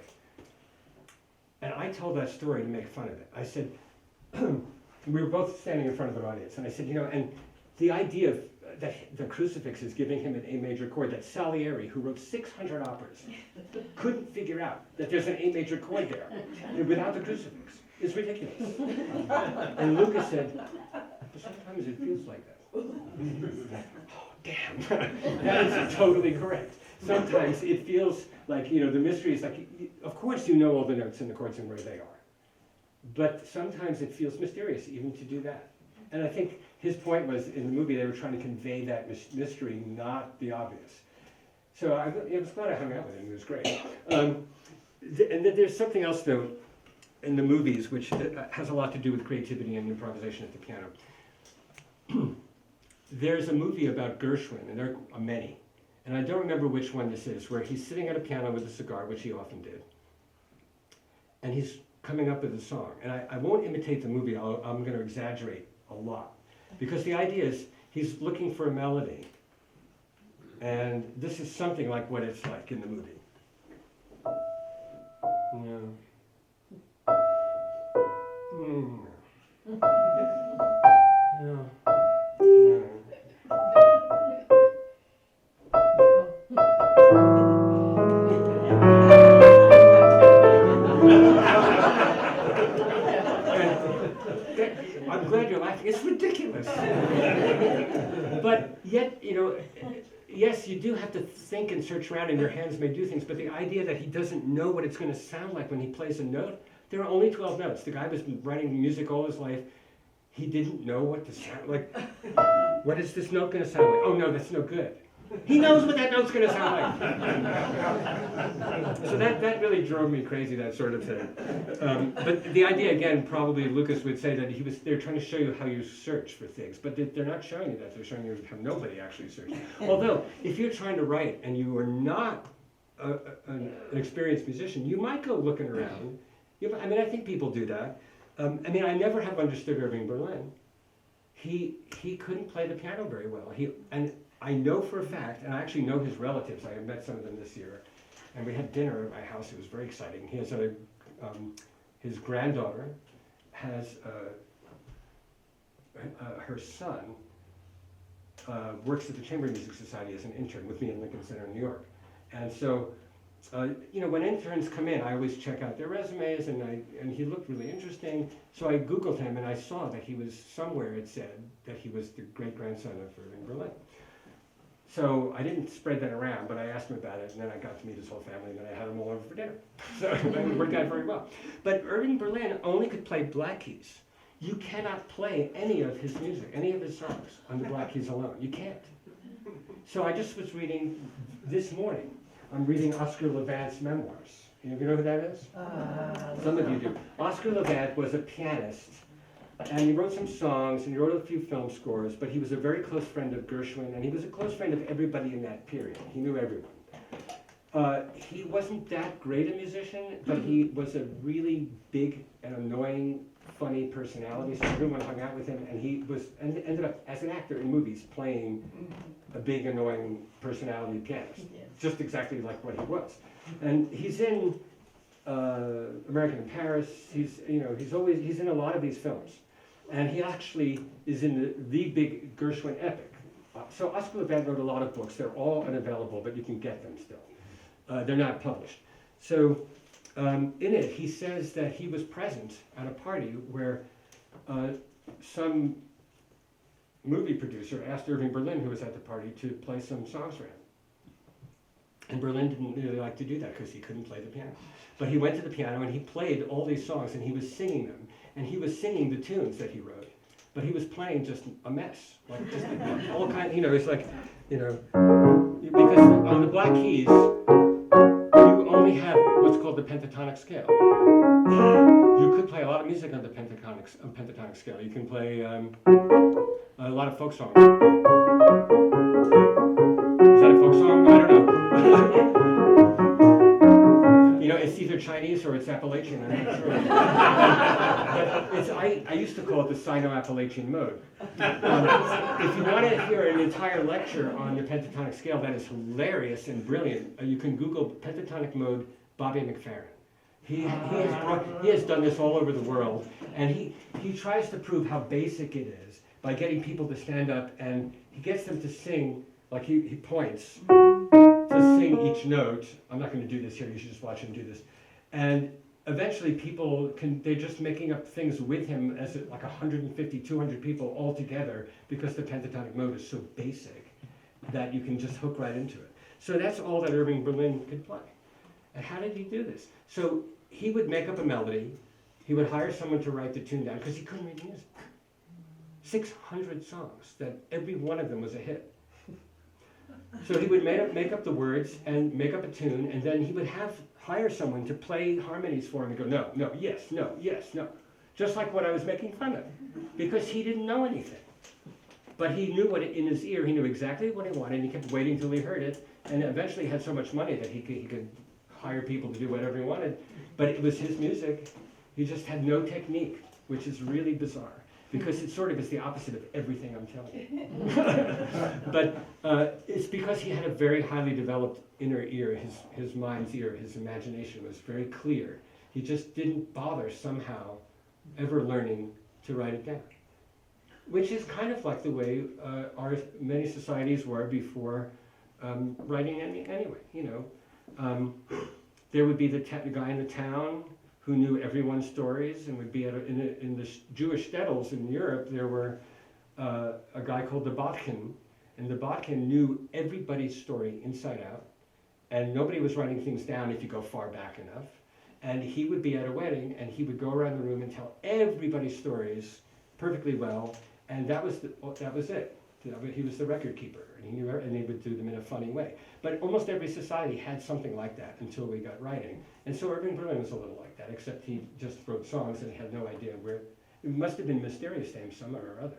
And I told that story to make fun of it. I said, we were both standing in front of an audience, and I said, and the idea that the crucifix is giving him an A major chord, that Salieri, who wrote 600 operas, couldn't figure out that there's an A major chord there without the crucifix. It's ridiculous. And Lucas said, but sometimes it feels like that. Oh, damn. That is totally correct. Sometimes it feels like, the mystery is like, of course you know all the notes and the chords and where they are. But sometimes it feels mysterious even to do that. And I think his point was, in the movie, they were trying to convey that mystery, not the obvious. So I was glad I hung out with him. It was great. And then there's something else, though, in the movies, which has a lot to do with creativity and improvisation at the piano. There's a movie about Gershwin, and there are many. And I don't remember which one this is, where he's sitting at a piano with a cigar, which he often did. And he's coming up with a song. And I won't imitate the movie. I'm going to exaggerate a lot. Because the idea is he's looking for a melody. And this is something like what it's like in the movie. Yeah. Yeah. I'm glad you're laughing. It's ridiculous. But yet, yes, you do have to think and search around, and your hands may do things, but the idea that he doesn't know what it's going to sound like when he plays a note, there are only 12 notes. The guy was writing music all his life. He didn't know what to sound like. What is this note going to sound like? Oh, no, that's no good. He knows what that note's going to sound like. So that really drove me crazy, that sort of thing. But the idea, again, probably Lucas would say that they're trying to show you how you search for things, but they're not showing you that. They're showing you how nobody actually searches. Although, if you're trying to write and you are not an experienced musician, you might go looking around. I think people do that. I never have understood Irving Berlin. He couldn't play the piano very well. And I know for a fact, and I actually know his relatives. I have met some of them this year, and we had dinner at my house. It was very exciting. He has his granddaughter has her son works at the Chamber Music Society as an intern with me in Lincoln Center in New York, and so. When interns come in, I always check out their resumes, and he looked really interesting. So I Googled him, and I saw that he was somewhere. It said that he was the great-grandson of Irving Berlin. So I didn't spread that around, but I asked him about it, and then I got to meet his whole family, and then I had them all over for dinner. So it worked out very well. But Irving Berlin only could play black keys. You cannot play any of his music, any of his songs, on the black keys alone. You can't. So I just was reading this morning. I'm reading Oscar Levant's memoirs. You know who that is? Some of you do. Oscar Levant was a pianist, and he wrote some songs, and he wrote a few film scores, but he was a very close friend of Gershwin, and he was a close friend of everybody in that period. He knew everyone. He wasn't that great a musician, but he was a really big and annoying, funny personality, so everyone hung out with him, and he ended up, as an actor in movies, playing a big, annoying personality pianist. Yes. Just exactly like what he was. And he's in American in Paris. He's in a lot of these films. And he actually is in the big Gershwin epic. So Oscar Levant wrote a lot of books. They're all unavailable, but you can get them still. They're not published. So in it, he says that he was present at a party where some movie producer asked Irving Berlin, who was at the party, to play some songs for him. And Berlin didn't really like to do that because he couldn't play the piano. But he went to the piano and he played all these songs and he was singing them. And he was singing the tunes that he wrote. But he was playing just a mess. Like just all kind, it's like, because on the black keys, you only have what's called the pentatonic scale. You could play a lot of music on the pentatonic scale. You can play a lot of folk songs. Is that a folk song? I don't know. It's either Chinese or it's Appalachian. I'm not sure. But I used to call it the Sino-Appalachian mode. If you want to hear an entire lecture on the pentatonic scale, that is hilarious and brilliant. You can Google pentatonic mode Bobby McFerrin. He has done this all over the world, and he tries to prove how basic it is by getting people to stand up, and he gets them to sing, like he points to sing each note. I'm not going to do this here, you should just watch him do this. And eventually they're just making up things with him as like 150, 200 people all together because the pentatonic mode is so basic that you can just hook right into it. So that's all that Irving Berlin could play. And how did he do this? So he would make up a melody, he would hire someone to write the tune down because he couldn't read music. 600 songs that every one of them was a hit. So he would make up the words and make up a tune, and then he would hire someone to play harmonies for him and go, no, no, yes, no, yes, no. Just like what I was making fun of, because he didn't know anything. But he knew in his ear, he knew exactly what he wanted, and he kept waiting till he heard it, and eventually had so much money that he could hire people to do whatever he wanted. But it was his music. He just had no technique, which is really bizarre. because it sort of is the opposite of everything I'm telling you. But it's because he had a very highly developed inner ear, his mind's ear, his imagination was very clear. He just didn't bother somehow ever learning to write it down, which is kind of like the way our many societies were before writing anyway, you know. There would be the guy in the town who knew everyone's stories and would be in the Jewish shtetls in Europe. There were a guy called the Botkin, and the Botkin knew everybody's story inside out, and nobody was writing things down if you go far back enough. And he would be at a wedding, and he would go around the room and tell everybody's stories perfectly well, and that was it. He was the record keeper, and he would do them in a funny way. But almost every society had something like that until we got writing. And so Irving Berlin was a little like that, except he just wrote songs and had no idea where. It must have been mysterious to him somewhere or other.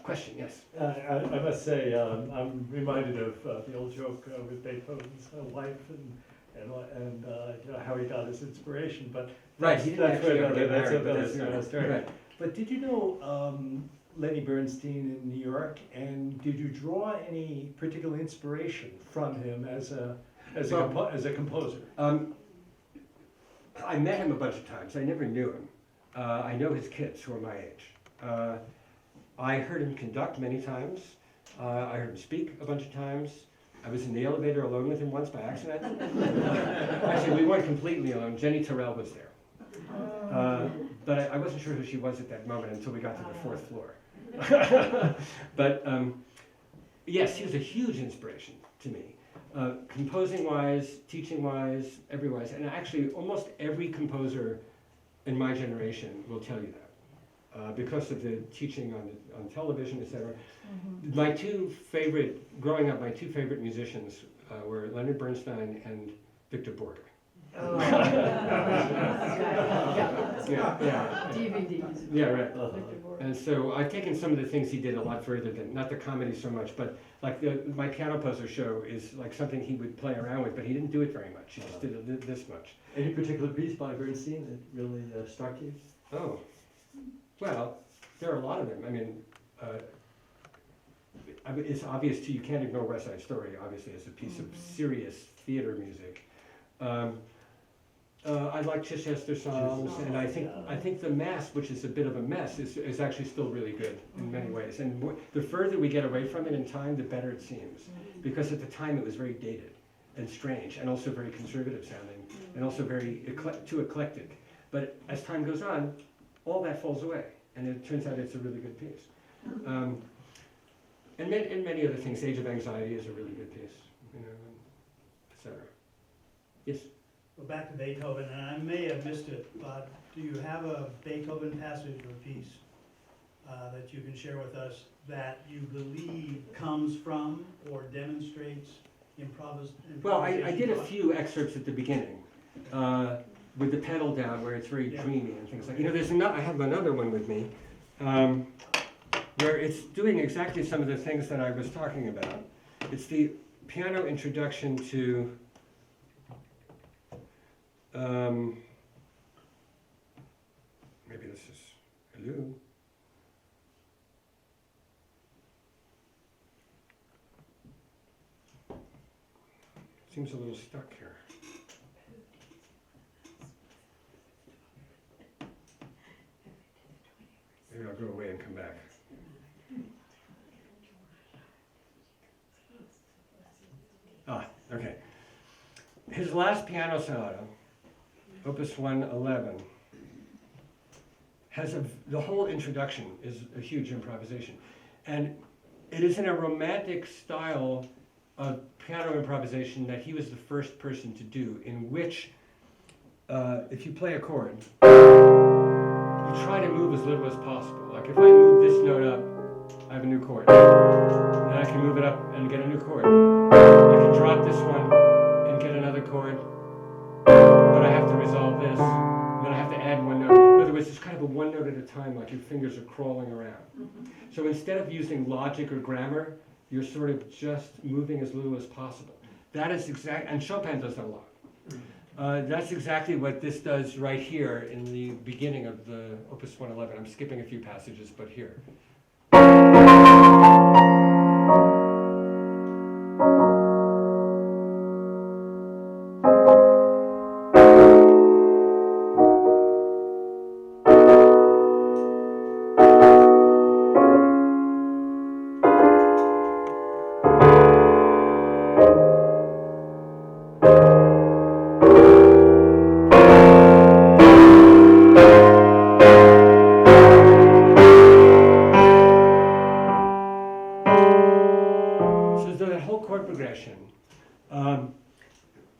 Question, yes? I must say, I'm reminded of the old joke with Beethoven's wife and you know, how he got his inspiration. But Right, he didn't actually ever get married, but that's another story. right. But did you know Lenny Bernstein in New York, and did you draw any particular inspiration from him as a composer? I met him a bunch of times. I never knew him. I know his kids who are my age. I heard him conduct many times. I heard him speak a bunch of times. I was in the elevator alone with him once by accident. Actually, we weren't completely alone. Jenny Terrell was there. But I wasn't sure who she was at that moment until we got to the fourth floor. But yes, he was a huge inspiration to me. Composing-wise, teaching-wise, everywise. And actually, almost every composer in my generation will tell you that. Because of the teaching on television, etc. My two favorite, growing up, my two favorite musicians were Leonard Bernstein and Victor Borger. Oh. Yeah. DVDs. Yeah, right. Victor Borge. And so I've taken some of the things he did a lot further than, not the comedy so much, but like my Piano Poser show is like something he would play around with, but he didn't do it very much. He just did it this much. Any particular piece by Bernstein that really struck you? Oh, well, there are a lot of them. I mean, it's obvious to you, can't ignore West Side Story, obviously, as a piece of serious theater music. I like Chichester songs, and I think The Mass, which is a bit of a mess, is actually still really good in many ways. And the further we get away from it in time, the better it seems. Because at the time it was very dated and strange, and also very conservative sounding, and also very too eclectic. But as time goes on, all that falls away, and it turns out it's a really good piece. And many other things. Age of Anxiety is a really good piece, you know, etc. Yes? Well, back to Beethoven, and I may have missed it, but do you have a Beethoven passage or piece that you can share with us that you believe comes from or demonstrates improvisation? Well, I did a few excerpts at the beginning with the pedal down where it's very dreamy and things like. You know, I have another one with me where it's doing exactly some of the things that I was talking about. It's the piano introduction to. Maybe this is hello. Seems a little stuck here. Maybe I'll go away and come back. Okay. His last piano sonata, Opus 111, has the whole introduction is a huge improvisation. And it is in a romantic style of piano improvisation that he was the first person to do, in which if you play a chord, you try to move as little as possible. Like if I move this note up, I have a new chord. And I can move it up and get a new chord. I can drop this one and get another chord, but I have to resolve this, and then I have to add one note. In other words, it's kind of a one note at a time, like your fingers are crawling around. So instead of using logic or grammar, you're sort of just moving as little as possible. That is exact, and Chopin does that a lot. That's exactly what this does right here in the beginning of the Opus 111. I'm skipping a few passages, but here.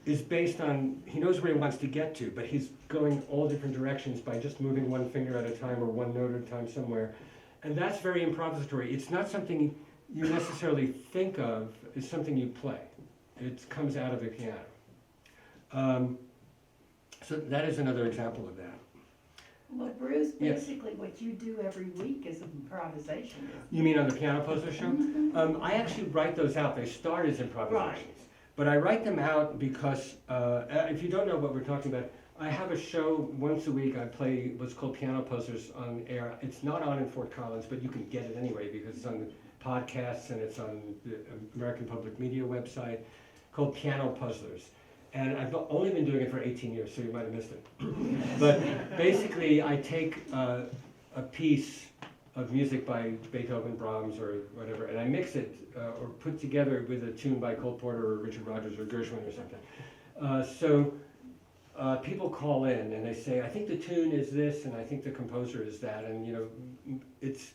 Is based on, he knows where he wants to get to, but he's going all different directions by just moving one finger at a time or one note at a time somewhere. And that's very improvisatory. It's not something you necessarily think of, it's something you play. It comes out of the piano. So that is another example of that. Well, Bruce, Yeah. basically what you do every week is improvisation. You mean on the Piano Poser show? I actually write those out. They start as improvisations. But I write them out because, if you don't know what we're talking about, I have a show once a week. I play what's called Piano Posers on air. It's not on in Fort Collins, but you can get it anyway because it's on podcasts and it's on the American Public Media website called Piano Puzzlers. And I've only been doing it for 18 years, so you might have missed it. But basically, I take a piece of music by Beethoven, Brahms, or whatever, and I mix it or put together with a tune by Cole Porter or Richard Rodgers or Gershwin or something. So people call in and they say, I think the tune is this, and I think the composer is that, and you know, it's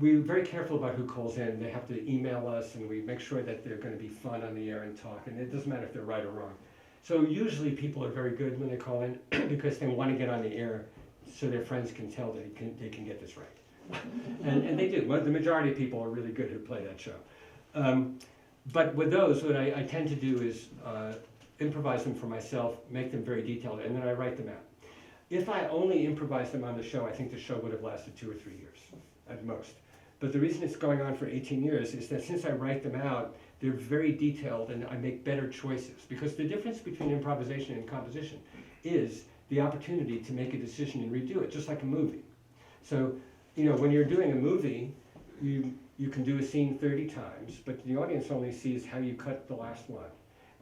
we're very careful about who calls in. They have to email us, and we make sure that they're going to be fun on the air and talk, and it doesn't matter if they're right or wrong. So usually people are very good when they call in because they want to get on the air so their friends can tell that they can get this right. And they do. Well, the majority of people are really good who play that show. But with those, what I tend to do is improvise them for myself, make them very detailed, and then I write them out. If I only improvised them on the show, I think the show would have lasted 2 or 3 years at most. But the reason it's going on for 18 years is that since I write them out, they're very detailed and I make better choices. Because the difference between improvisation and composition is the opportunity to make a decision and redo it, just like a movie. So, you know, when you're doing a movie, you can do a scene 30 times, but the audience only sees how you cut the last one.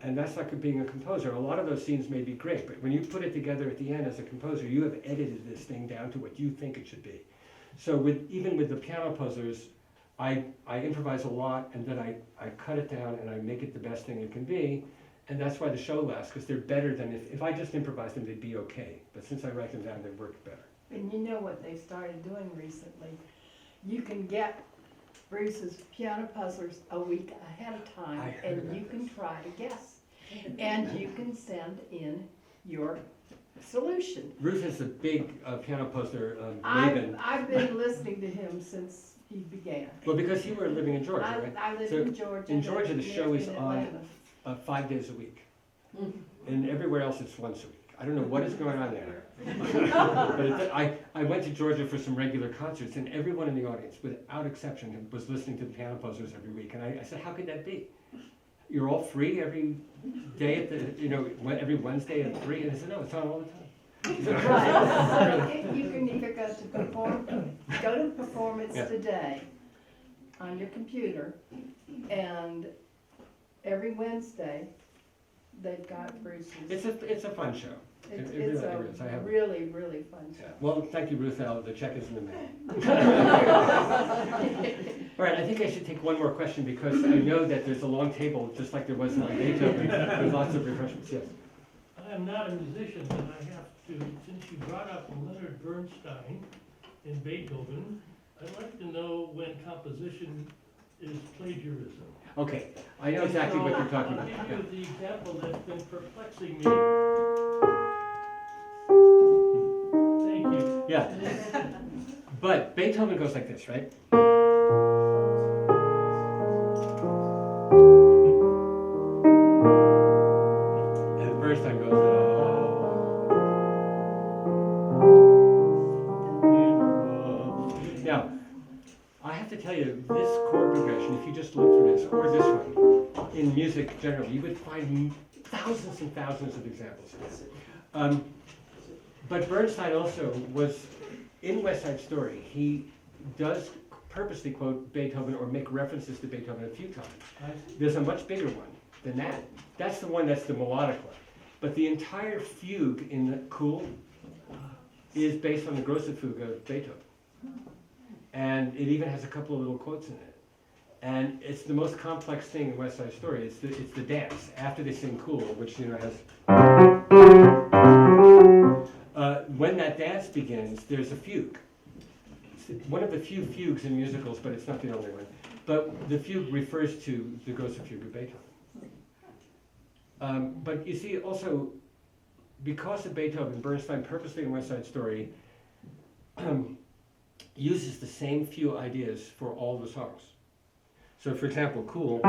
And that's like being a composer. A lot of those scenes may be great, but when you put it together at the end as a composer, you have edited this thing down to what you think it should be. So even with the Piano Posers, I improvise a lot, and then I cut it down and I make it the best thing it can be. And that's why the show lasts, because they're better than if I just improvised them, they'd be okay. But since I write them down, they work better. And you know what they started doing recently? You can get Bruce's Piano Puzzlers a week ahead of time, I heard and about you can this. try to guess. And you can send in your solution. Ruth is a big piano poster maven. I've been listening to him since he began. Well, because you were living in Georgia, right? I live So in Georgia. in Georgia, the and show is in on Atlanta. 5 days a week. And everywhere else it's once a week. I don't know what is going on there. But I went to Georgia for some regular concerts, and everyone in the audience, without exception, was listening to the Piano Posers every week. And I said, how could that be? You're all free every day at the, you know, every Wednesday at 3? And I said, no, it's on all the time. Right, so you can either go to Performance Yeah. Today on your computer, and every Wednesday, they've got Bruce's. It's a fun show. It's It really is. I have. really, really fun Yeah. show. Well, thank you, Ruth L. The check is in the mail. All right, I think I should take one more question because I know that there's a long table, just like there was in Beethoven, with lots of refreshments. Yes. I'm not a musician, but I have to, since you brought up Leonard Bernstein and Beethoven, I'd like to know when composition is plagiarism. Okay, I know exactly what you're talking about. I'll Yeah. give you the example that's been perplexing me. Thank you. Yeah. But Beethoven goes like this, right? And Bernstein goes. Now, I have to tell you, this chord progression, if you just look for this, or this one, in music generally, you would find thousands and thousands of examples. But Bernstein also was, in West Side Story, he does purposely quote Beethoven or make references to Beethoven a few times. There's a much bigger one than that. That's the one that's the melodic one. But the entire fugue in the Cool is based on the Grosse Fuge of Beethoven. And it even has a couple of little quotes in it. And it's the most complex thing in West Side Story. It's the dance after they sing Cool, which has. When that dance begins, there's a fugue. It's one of the few fugues in musicals, but it's not the only one. But the fugue refers to the Grosse Fuge of Beethoven. But you see, also, because of Beethoven, Bernstein purposely in West Side Story uses the same few ideas for all the songs. So, for example, Cool,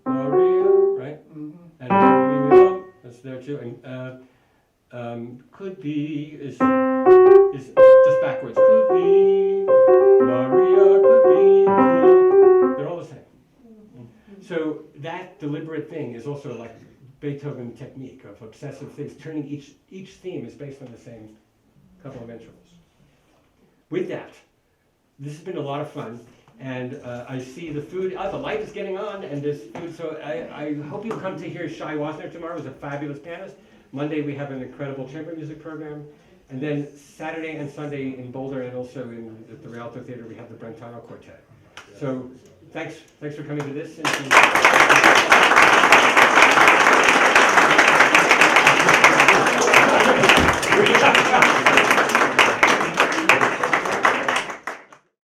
Maria, right? And that's there too. And could be is just backwards. Could be Maria, could be Cool. They're all the same. So that deliberate thing is also like Beethoven technique of obsessive things. Turning each theme is based on the same couple of intervals. With that, this has been a lot of fun, and I see the food. The light is getting on, and there's food. So I hope you come to hear Shai Wasner tomorrow. He's a fabulous pianist. Monday we have an incredible chamber music program, and then Saturday and Sunday in Boulder, and also at the Rialto Theater we have the Brentano Quartet. So thanks for coming to this.